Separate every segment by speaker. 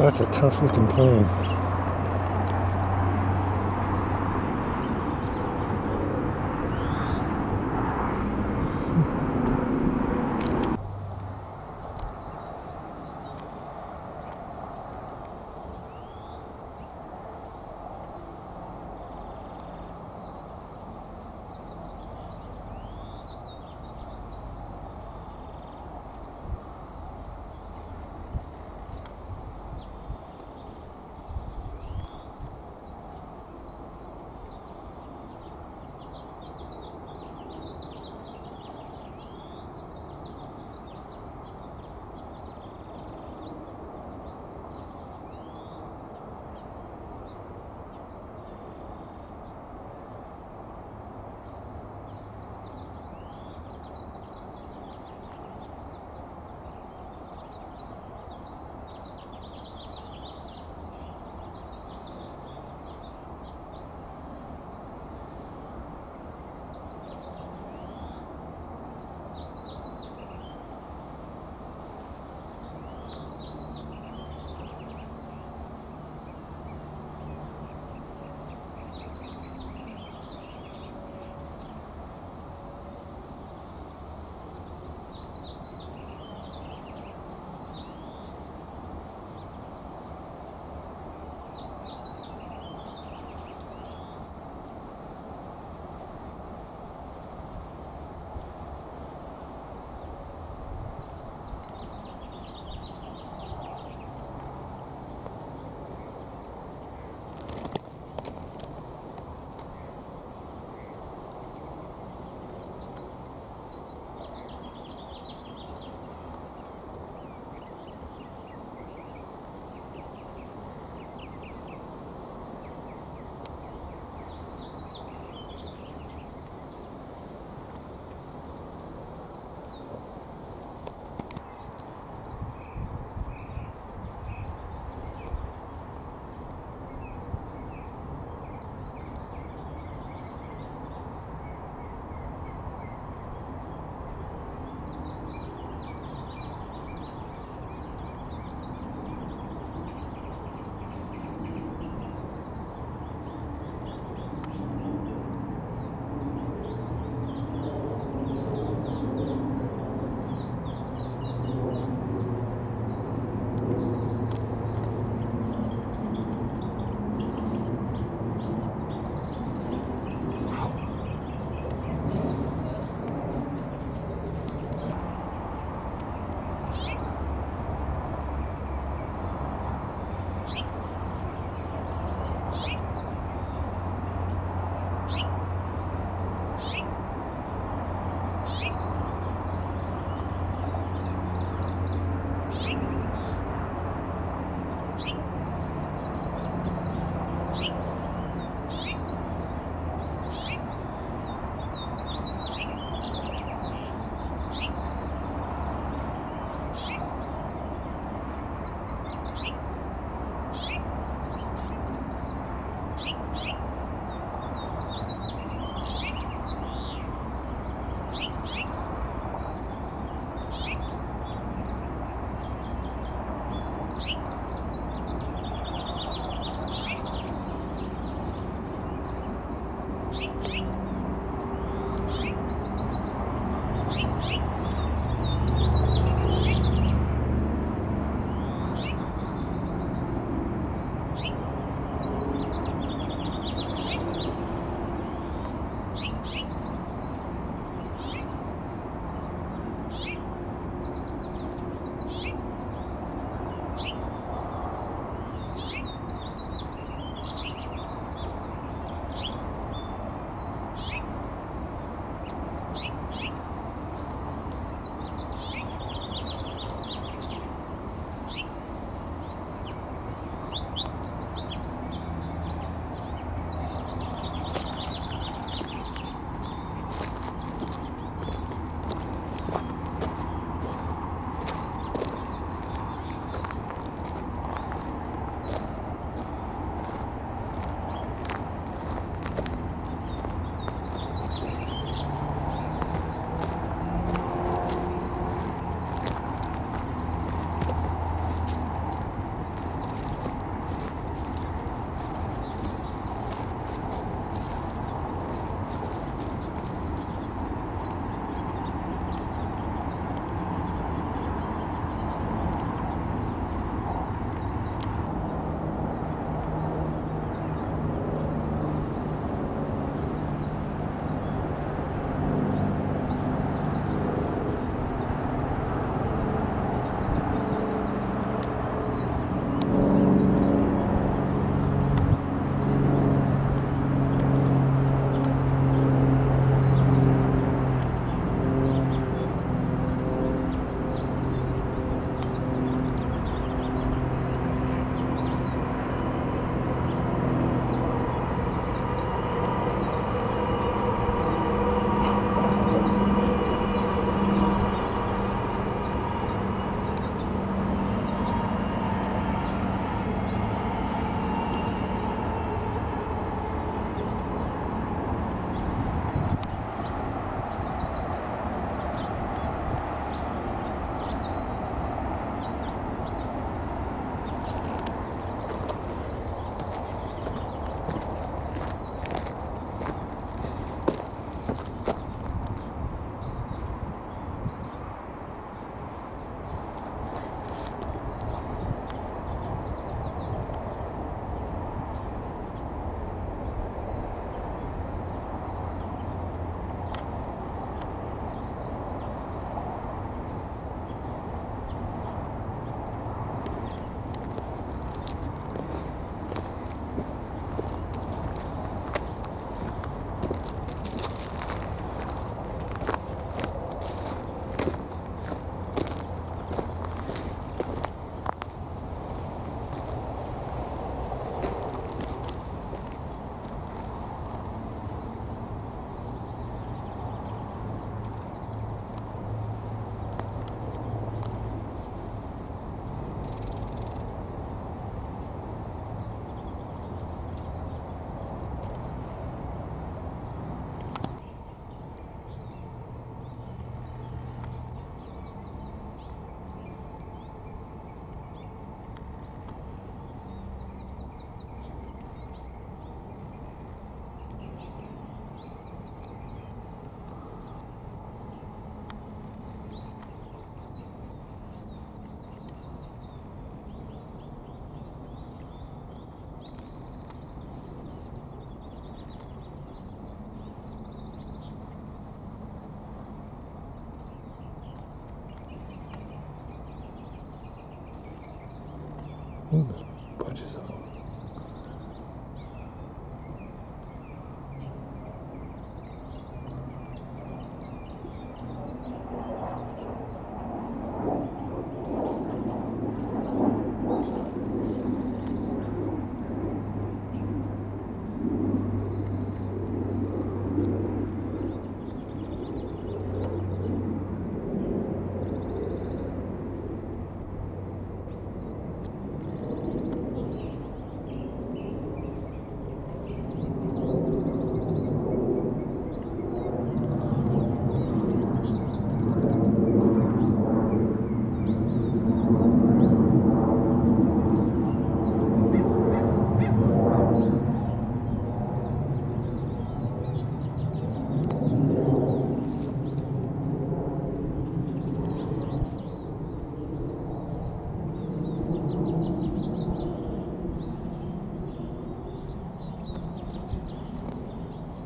Speaker 1: That's a tough looking plane.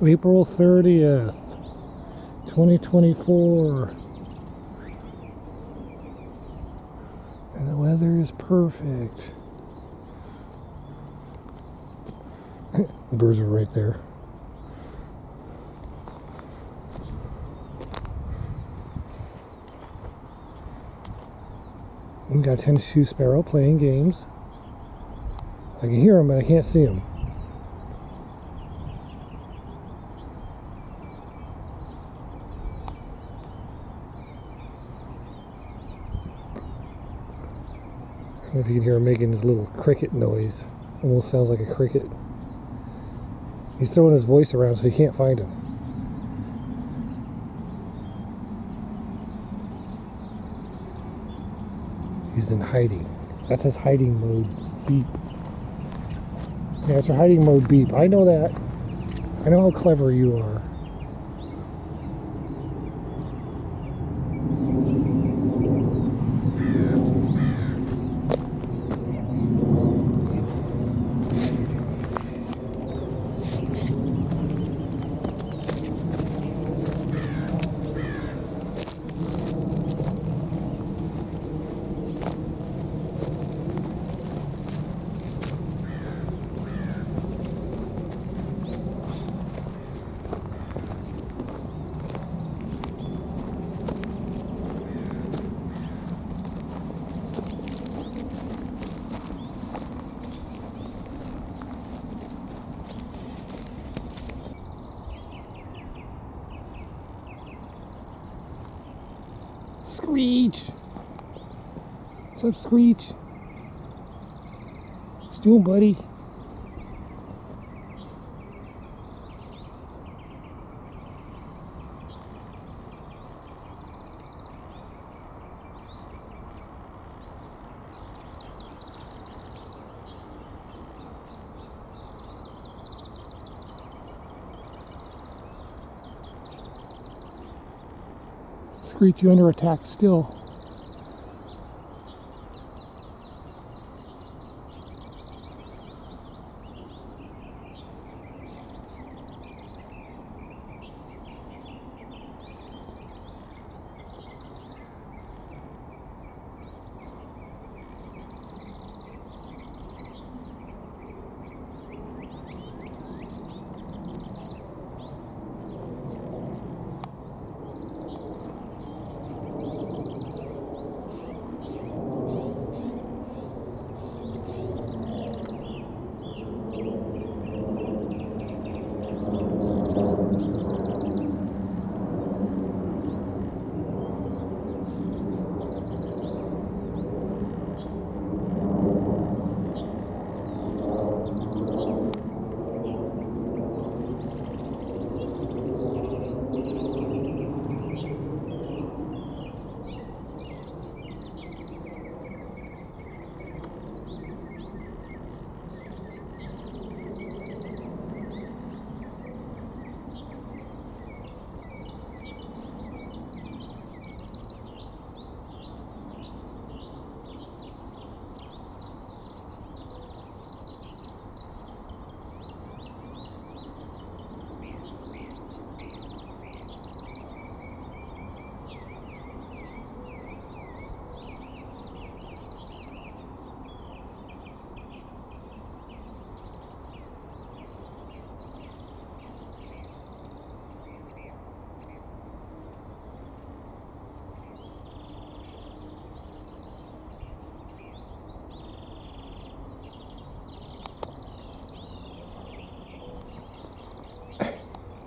Speaker 1: April 30th, 2024. And the weather is perfect. The birds are right there. We got a 10-shoe sparrow playing games. I can hear him, but I can't see him. I don't know if you can hear him making his little cricket noise. Almost sounds like a cricket. He's throwing his voice around so you can't find him. He's in hiding. That's his hiding mode beep. Yeah, it's a hiding mode beep. I know that. I know how clever you are. Screech! What's up, Screech? What you doing, buddy? Screech, you under attack still.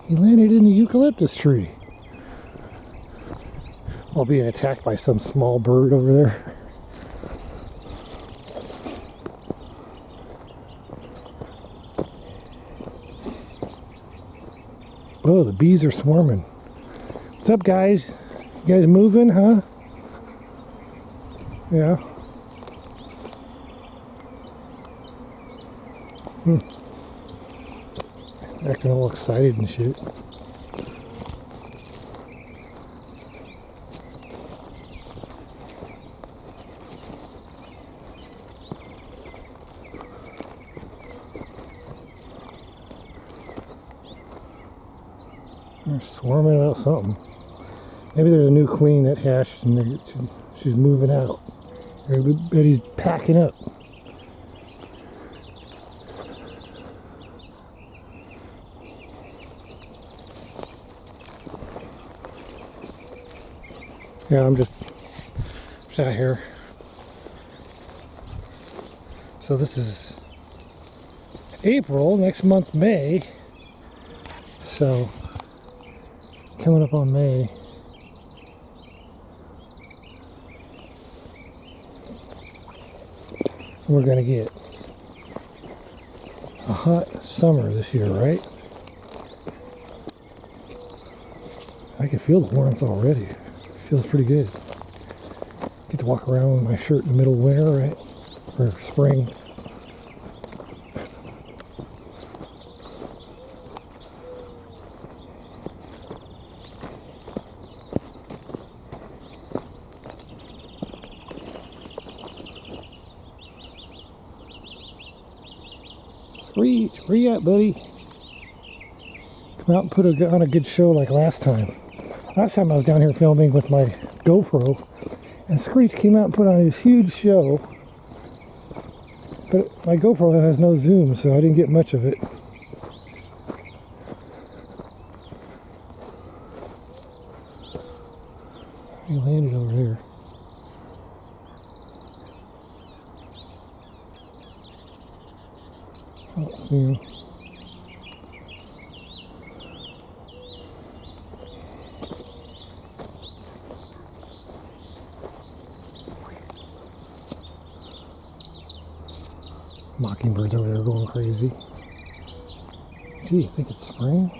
Speaker 1: He landed in a eucalyptus tree while being attacked by some small bird over there. Oh, the bees are swarming. What's up, guys? You guys moving, huh? Yeah. Acting all excited and shit. They're swarming about something. Maybe there's a new queen that hatched and she's moving out. Everybody's packing up. Yeah, I'm just out here. So this is April, next month May. So coming up on May. We're gonna get a hot summer this year, right? I can feel the warmth already. Feels pretty good. Get to walk around with my shirt in the middle of winter, right? Or spring. Screech, where you at, buddy? Come out and put on a good show like last time. Last time I was down here filming with my GoPro, and Screech came out and put on his huge show. But my GoPro has no zoom, so I didn't get much of it. He landed over here. I don't see him. Mockingbirds over there going crazy. Gee, you think it's spring?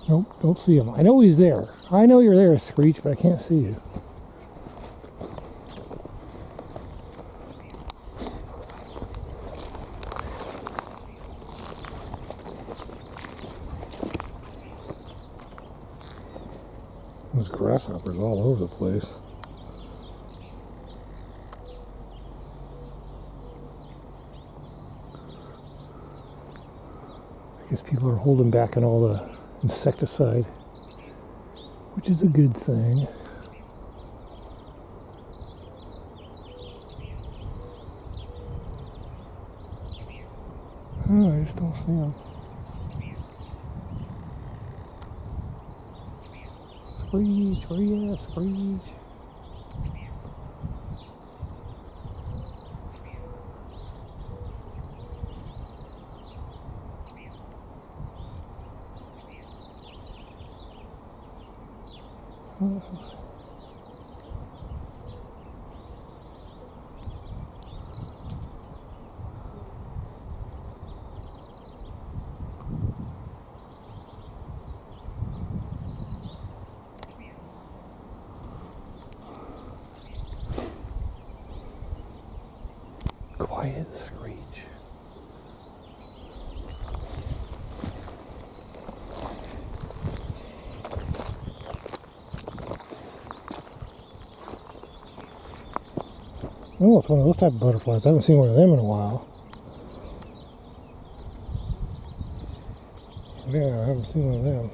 Speaker 1: Nope, don't see him. I know he's there. I know you're there, Screech, but I can't see you. There's grasshoppers all over the place. I guess people are holding back on all the insecticide, which is a good thing. Oh, I just don't see them. Screech, where you at, Screech? Quiet screech. Oh, it's one of those type of butterflies. I haven't seen one of them in a while. Yeah, I haven't seen one of them.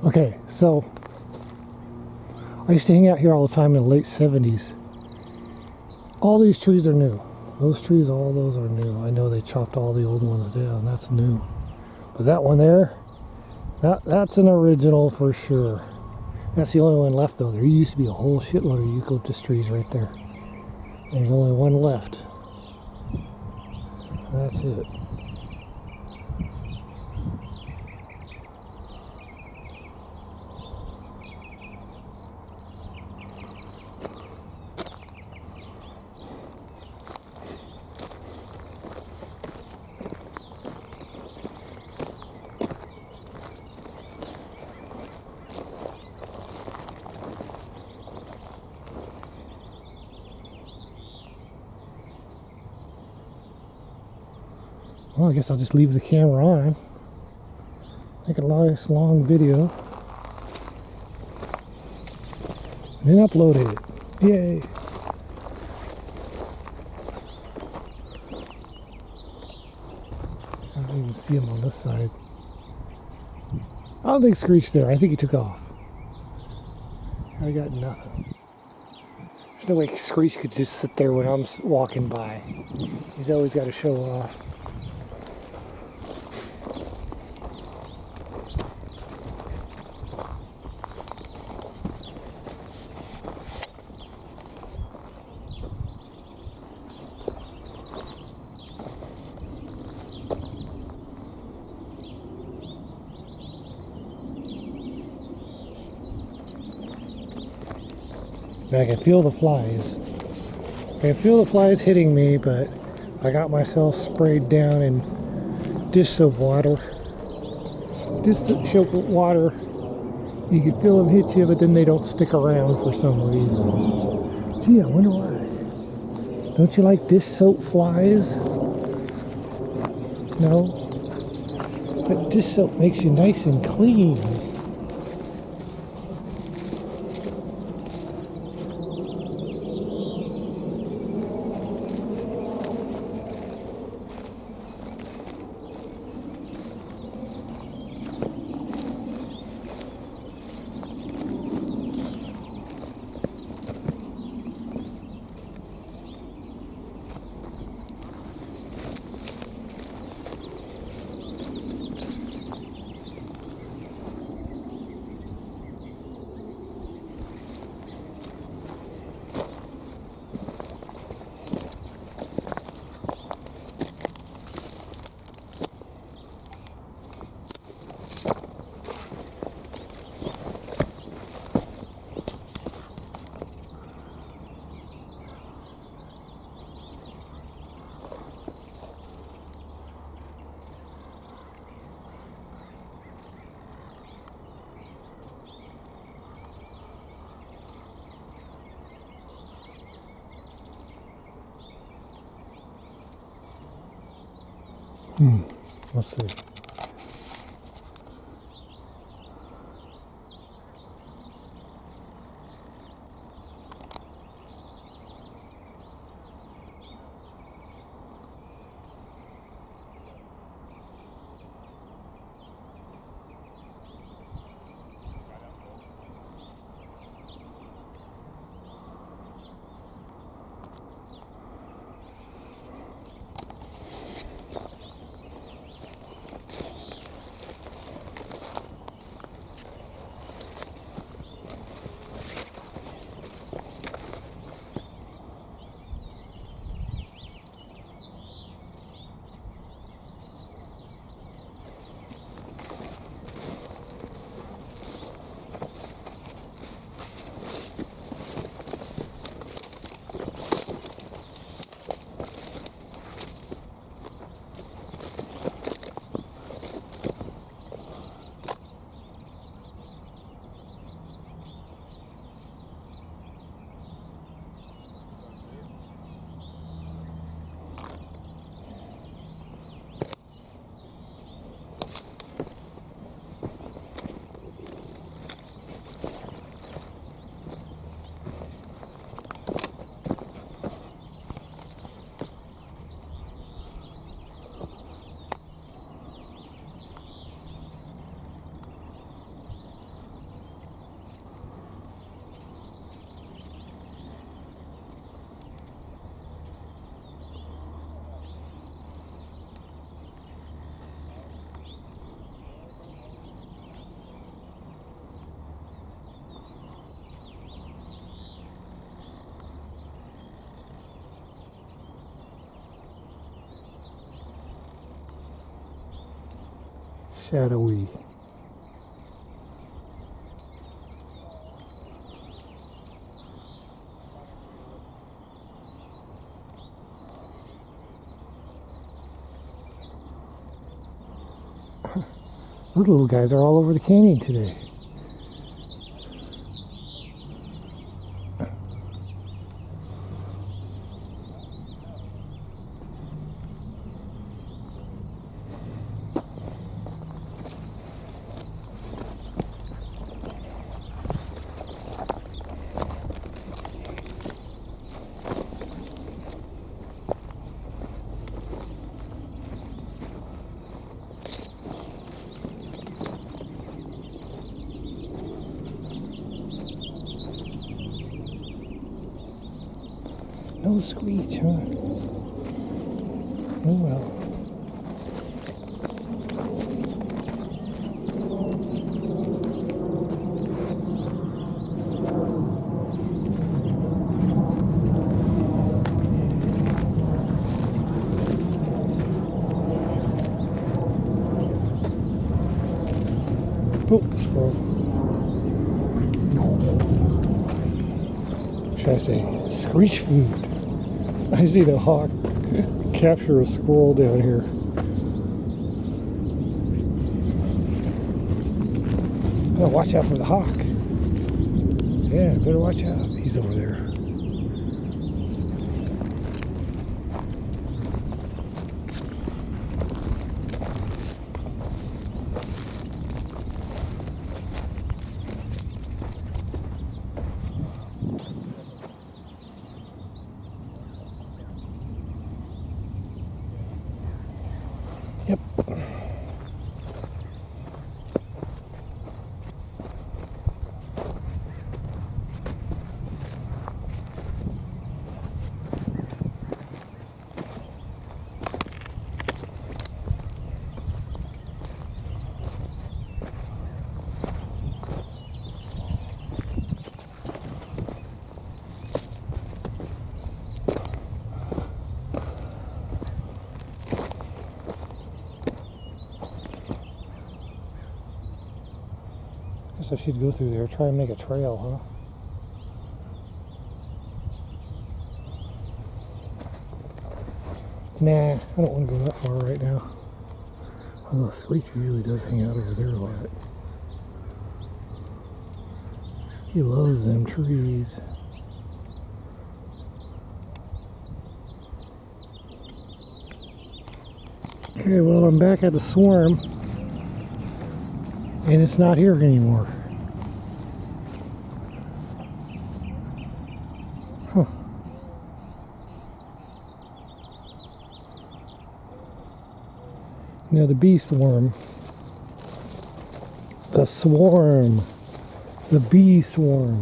Speaker 1: Okay, so I used to hang out here all the time in the late 70s. All these trees are new. Those trees, all those are new. I know they chopped all the old ones down. That's new. But that one there, that's an original for sure. That's the only one left though. There used to be a whole shitload of eucalyptus trees right there. There's only one left. That's it. Well, I guess I'll just leave the camera on. Make a nice long video. And then upload it. Yay! I don't even see him on this side. I don't think Screech there. I think he took off. I got nothing. There's no way Screech could just sit there when I'm walking by. He's always got to show off. I can feel the flies. I can feel the flies hitting me, but I got myself sprayed down in dish soap water. Dish soap water, you can feel them hit you, but then they don't stick around for some reason. Gee, I wonder why. Don't you like dish soap flies? No? But dish soap makes you nice and clean. Let's see. shadowy. Those little guys are all over the canyon today. No screech, huh? Oh well. Oh, squirrel. Should I say screech food? I see the hawk capture a squirrel down here. Oh, watch out for the hawk. Yeah, better watch out. He's over there. Yep. Guess I should go through there, try and make a trail, huh? Nah, I don't want to go that far right now. Although the screech usually does hang out over there a lot. He loves them trees. Okay, well, I'm back at the swarm, and it's not here anymore. Huh. Now the bee swarm. The swarm. The bee swarm.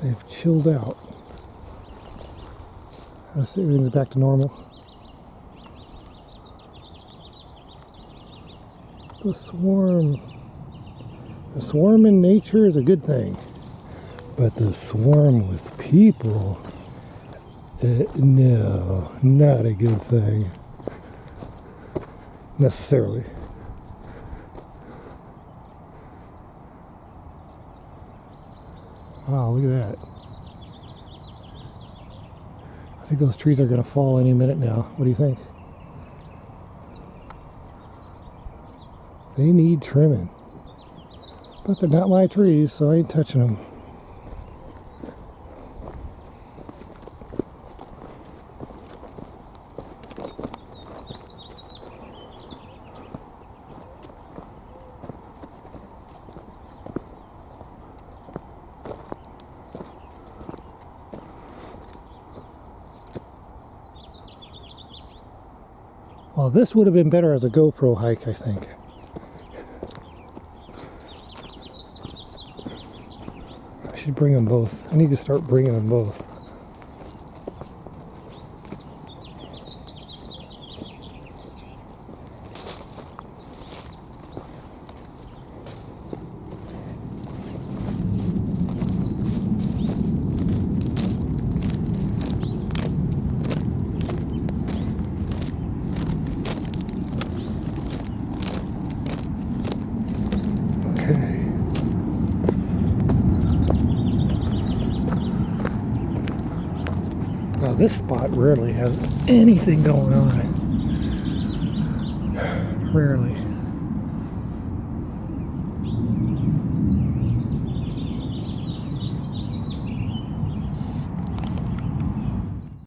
Speaker 1: They've chilled out. Everything's back to normal. The swarm in nature is a good thing, but the swarm with people, no, not a good thing necessarily. Wow, look at that. I think those trees are going to fall any minute now. What do you think? They need trimming. But they're not my trees, so I ain't touching them. Well, this would have been better as a GoPro hike, I think. I should bring them both. I need to start bringing them both. this spot rarely has anything going on. Rarely.